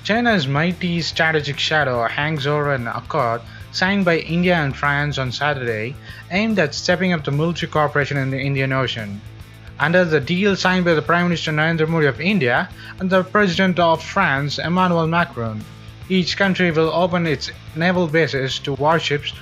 China's mighty strategic shadow hangs over an accord signed by India and France on Saturday aimed at stepping up the military cooperation in the Indian Ocean. Under the deal signed by the Prime Minister Narendra Modi of India and the President of France Emmanuel Macron, each country will open its naval bases to warships.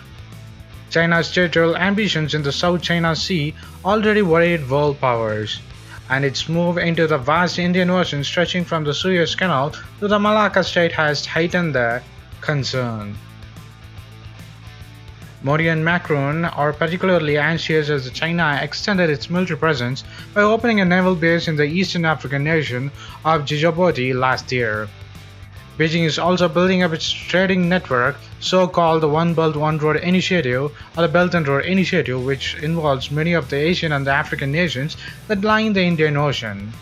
China's territorial ambitions in the South China Sea already worried world powers, and its move into the vast Indian Ocean stretching from the Suez Canal to the Malacca Strait has heightened the concern. Modi and Macron are particularly anxious as China extended its military presence by opening a naval base in the eastern African nation of Djibouti last year. Beijing is also building up its trading network, so-called the One Belt One Road Initiative or the Belt and Road Initiative, which involves many of the Asian and the African nations that line the Indian Ocean.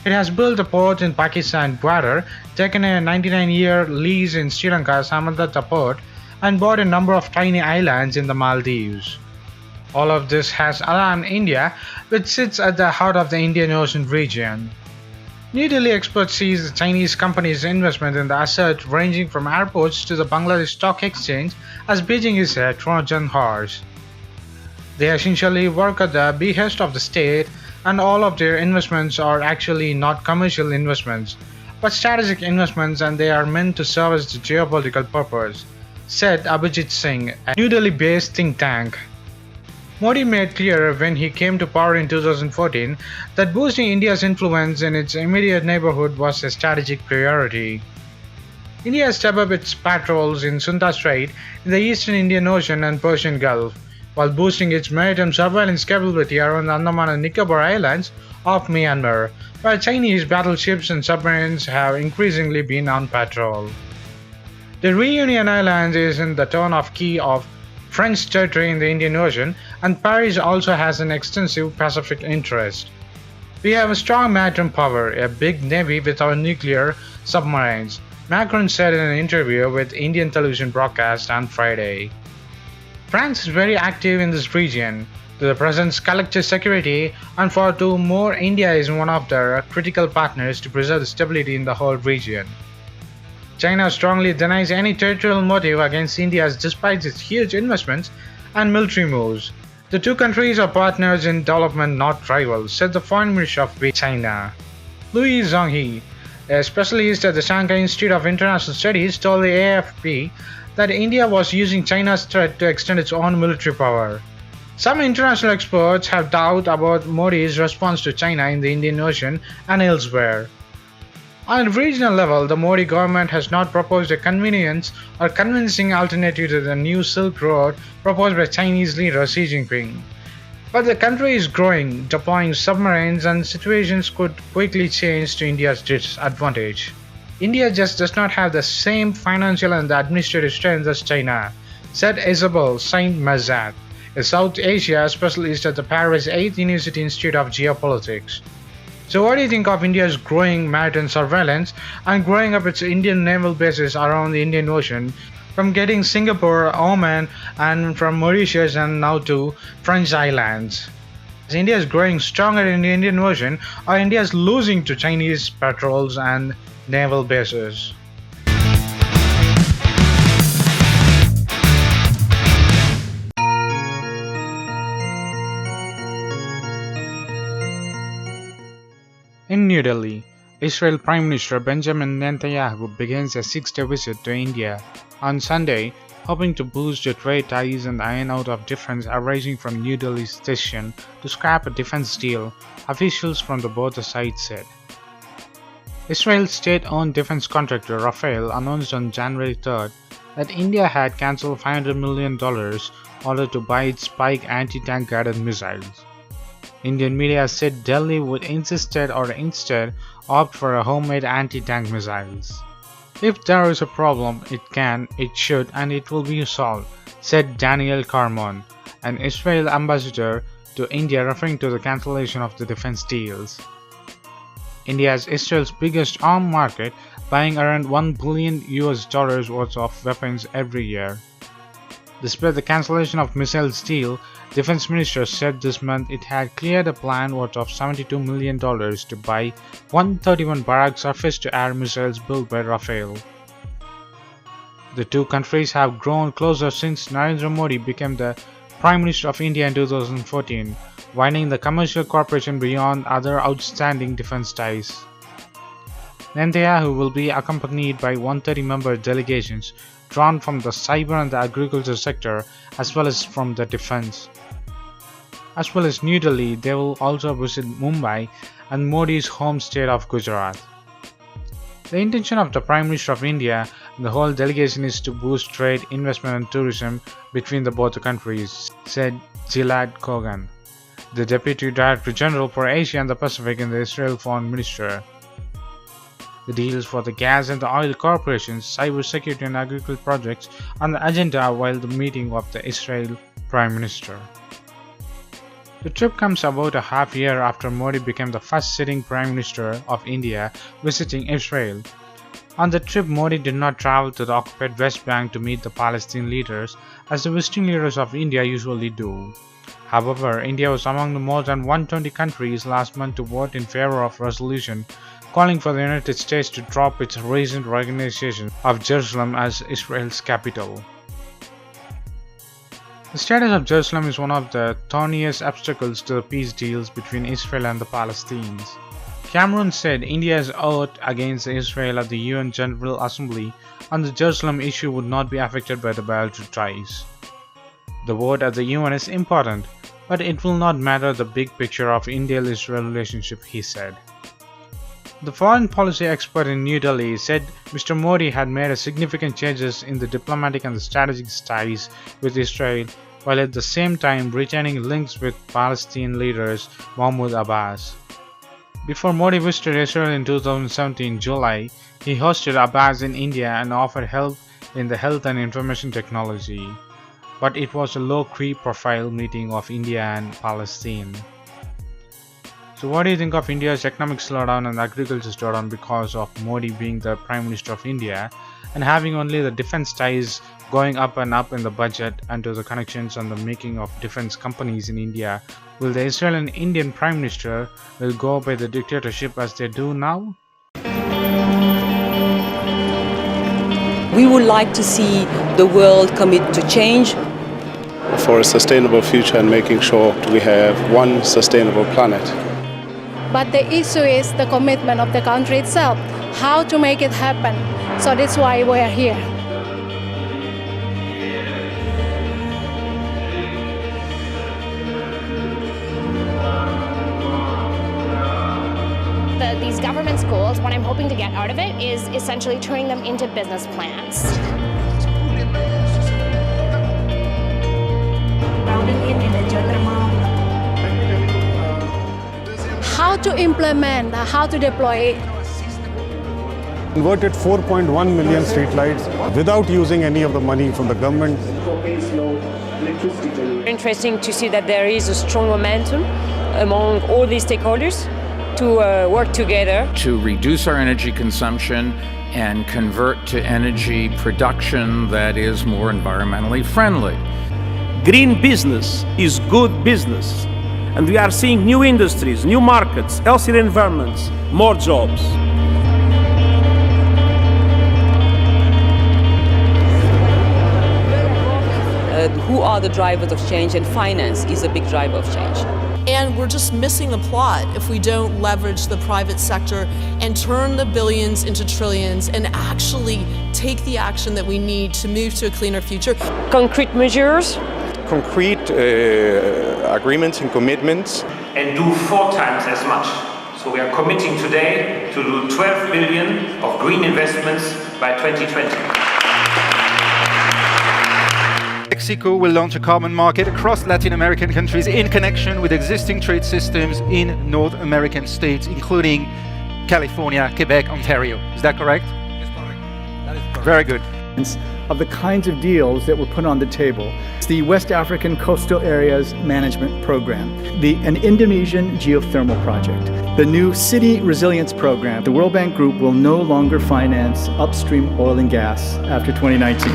It has built a port in Pakistan border, taken a 99-year lease in Sri Lanka's Hambantota port, and bought a number of tiny islands in the Maldives. All of this has alarmed India, which sits at the heart of the Indian Ocean region. New Delhi experts see the Chinese company's investment in the asset ranging from airports to the Bangladesh Stock Exchange as Beijing is a Trojan horse. They essentially work at the behest of the state, and all of their investments are actually not commercial investments, but strategic investments, and they are meant to serve as the geopolitical purpose, said Abhijit Singh, a New Delhi-based think tank. Modi made clear when he came to power in 2014 that boosting India's influence in its immediate neighborhood was a strategic priority. India has stepped up its patrols in Sunda Strait in the eastern Indian Ocean and Persian Gulf, while boosting its maritime surveillance capability around the Andaman and Nicobar Islands of Myanmar, where Chinese battleships and submarines have increasingly been on patrol. The Reunion Islands is in the turn of key of French territory in the Indian Ocean, and Paris also has an extensive Pacific interest. We have a strong maritime power, a big navy with our nuclear submarines, Macron said in an interview with Indian television broadcast on Friday. France is very active in this region, to the present's collective security, and for to more India is one of their critical partners to preserve the stability in the whole region. China strongly denies any territorial motive against India despite its huge investments and military moves. The two countries are partners in development, not rivals, said the Foreign Minister of China. Louis Zhonghe, a specialist at the Shanghai Institute of International Studies, told the AFP that India was using China's threat to extend its own military power. Some international experts have doubt about Modi's response to China in the Indian Ocean and elsewhere. On a regional level, the Modi government has not proposed a convenient or convincing alternative to the new Silk Road proposed by Chinese leader Xi Jinping. But the country is growing, deploying submarines, and situations could quickly change to India's disadvantage. India just does not have the same financial and administrative strength as China, said Isabelle Saint-Mazat, a South Asia specialist at the Paris 8th University Institute of Geopolitics. So what do you think of India's growing maritime surveillance and growing up its Indian naval bases around the Indian Ocean, from getting Singapore, Oman, and from Mauritius and now to French Islands? Is India is growing stronger in the Indian Ocean, or India is losing to Chinese patrols and naval bases? In New Delhi, Israel Prime Minister Benjamin Netanyahu begins a 6-day visit to India on Sunday, hoping to boost the trade ties and iron out of difference arising from New Delhi's decision to scrap a defense deal, officials from both sides said. Israel's state-owned defense contractor Rafael announced on January 3rd that India had cancelled $500 million order to buy its Spike anti-tank guided missiles. Indian media said Delhi would instead opt for a homemade anti-tank missiles. If there is a problem, it can, it should, and it will be solved, said Daniel Carmon, an Israel ambassador to India, referring to the cancellation of the defense deals. India is Israel's biggest arms market, buying around $1 billion worth of weapons every year. Despite the cancellation of missile deal, Defense Minister said this month it had cleared a plan worth of $72 million to buy 131 Barak surface-to-air missiles built by Rafael. The two countries have grown closer since Narendra Modi became the Prime Minister of India in 2014, widening the commercial cooperation beyond other outstanding defense ties. Netanyahu will be accompanied by 130-member delegations drawn from the cyber and the agriculture sector as well as from the defense. As well as New Delhi, they will also visit Mumbai and Modi's home state of Gujarat. The intention of the Prime Minister of India and the whole delegation is to boost trade, investment and tourism between both countries, said Gilad Kogan, the Deputy Director General for Asia and the Pacific in the Israel Foreign Minister. The deals for the gas and the oil corporations, cyber security and agricultural projects on the agenda while the meeting of the Israel Prime Minister. The trip comes about a half year after Modi became the first sitting Prime Minister of India visiting Israel. On the trip, Modi did not travel to the occupied West Bank to meet the Palestinian leaders as the visiting leaders of India usually do. However, India was among the more than 120 countries last month to vote in favor of resolution calling for the United States to drop its recent recognition of Jerusalem as Israel's capital. The status of Jerusalem is one of the thorniest obstacles to the peace deals between Israel and the Palestinians. Cameron said India's oath against Israel at the UN General Assembly on the Jerusalem issue would not be affected by the bilateral ties. The vote at the UN is important, but it will not matter the big picture of India-Israel relationship, he said. The foreign policy expert in New Delhi said Mr. Modi had made significant changes in the diplomatic and the strategic ties with Israel, while at the same time retaining links with Palestinian leaders Mahmoud Abbas. Before Modi visited Israel in 2017 July, he hosted Abbas in India and offered help in the health and information technology. But it was a low-key profile meeting of India and Palestine. So what do you think of India's economic slowdown and agriculture slowdown because of Modi being the Prime Minister of India and having only the defense ties going up and up in the budget and to the connections and the making of defense companies in India? Will the Israeli and Indian Prime Minister will go by the dictatorship as they do now? We would like to see the world commit to change for a sustainable future and making sure we have one sustainable planet. But the issue is the commitment of the country itself, how to make it happen. So that's why we are here. These government schools, what I'm hoping to get out of it is essentially turning them into business plans. How to implement, how to deploy it. Converted 4.1 million streetlights without using any of the money from the government. Interesting to see that there is a strong momentum among all these stakeholders to work together. To reduce our energy consumption and convert to energy production that is more environmentally friendly. Green business is good business. And we are seeing new industries, new markets, healthier environments, more jobs. Who are the drivers of change? And finance is a big driver of change. And we're just missing the plot if we don't leverage the private sector and turn the billions into trillions and actually take the action that we need to move to a cleaner future. Concrete measures. Concrete agreements and commitments. And do 4 times as much. So we are committing today to do 12 billion of green investments by 2020. Mexico will launch a carbon market across Latin American countries in connection with existing trade systems in North American states, including California, Quebec, Ontario. Is that correct? It's correct. That is correct. Very good. Of the kinds of deals that were put on the table. It's the West African Coastal Areas Management Program, an Indonesian geothermal project, the new City Resilience Program. The World Bank Group will no longer finance upstream oil and gas after 2019.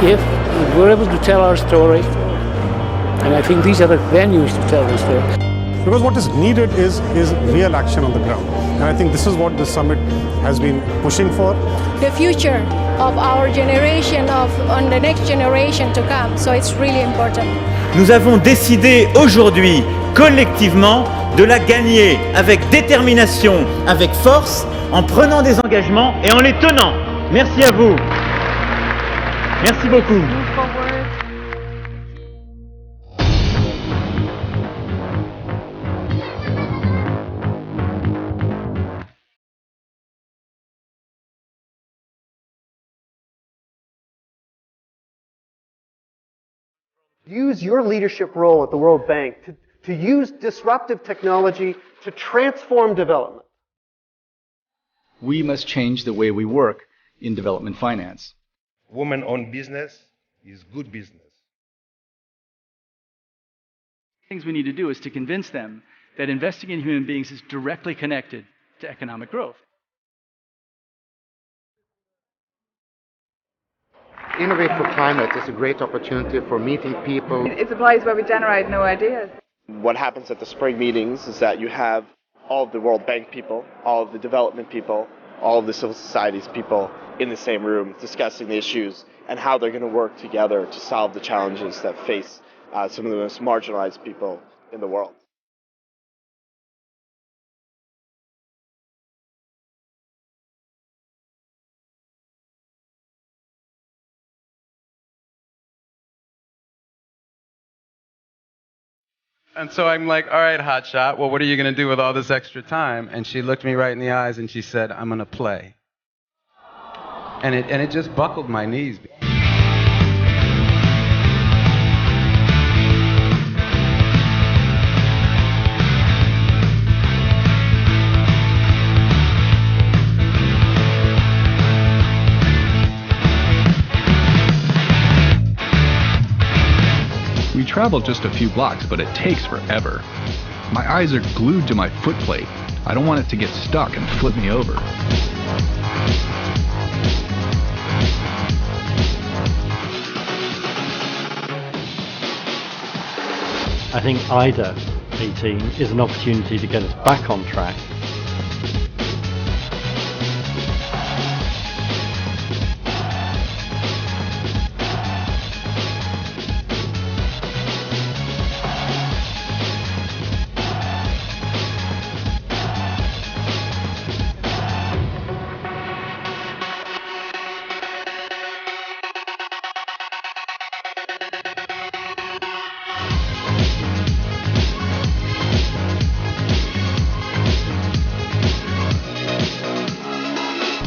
if we're able to tell our story, and I think these are the venues to tell the story. Because what is needed is real action on the ground. And I think this is what this summit has been pushing for. The future of our generation, on the next generation to come. So it's really important. Nous avons décidé aujourd'hui, collectivement, de la gagner avec détermination, avec force, en prenant des engagements et en les tenant. Merci à vous. Merci beaucoup. Use your leadership role at the World Bank to use disruptive technology to transform development. We must change the way we work in development finance. Women-owned business is good business. Things we need to do is to convince them that investing in human beings is directly connected to economic growth. Innovate for Climate is a great opportunity for meeting people. It's a place where we generate new ideas. What happens at the spring meetings is that you have all of the World Bank people, all of the development people, all of the civil societies people in the same room discussing the issues and how they're going to work together to solve the challenges that face some of the most marginalized people in the world. And so I'm like, all right, hotshot, well, what are you going to do with all this extra time? And she looked me right in the eyes and she said, I'm going to play. And it just buckled my knees. We traveled just a few blocks, but it takes forever. My eyes are glued to my foot plate. I don't want it to get stuck and flip me over. I think IDA 18 is an opportunity to get us back on track.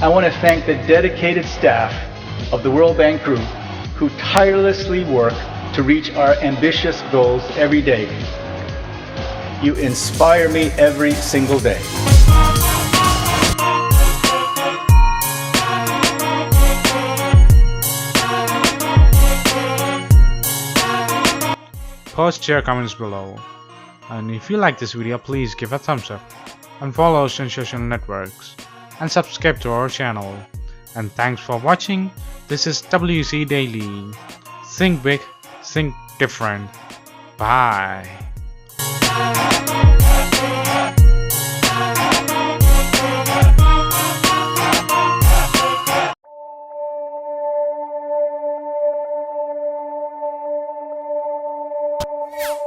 I want to thank the dedicated staff of the World Bank Group who tirelessly work to reach our ambitious goals every day. You inspire me every single day. Post your comments below. And if you like this video, please give a thumbs up and follow us on social networks and subscribe to our channel. And thanks for watching. This is WC Daily. Think big, think different. Bye. You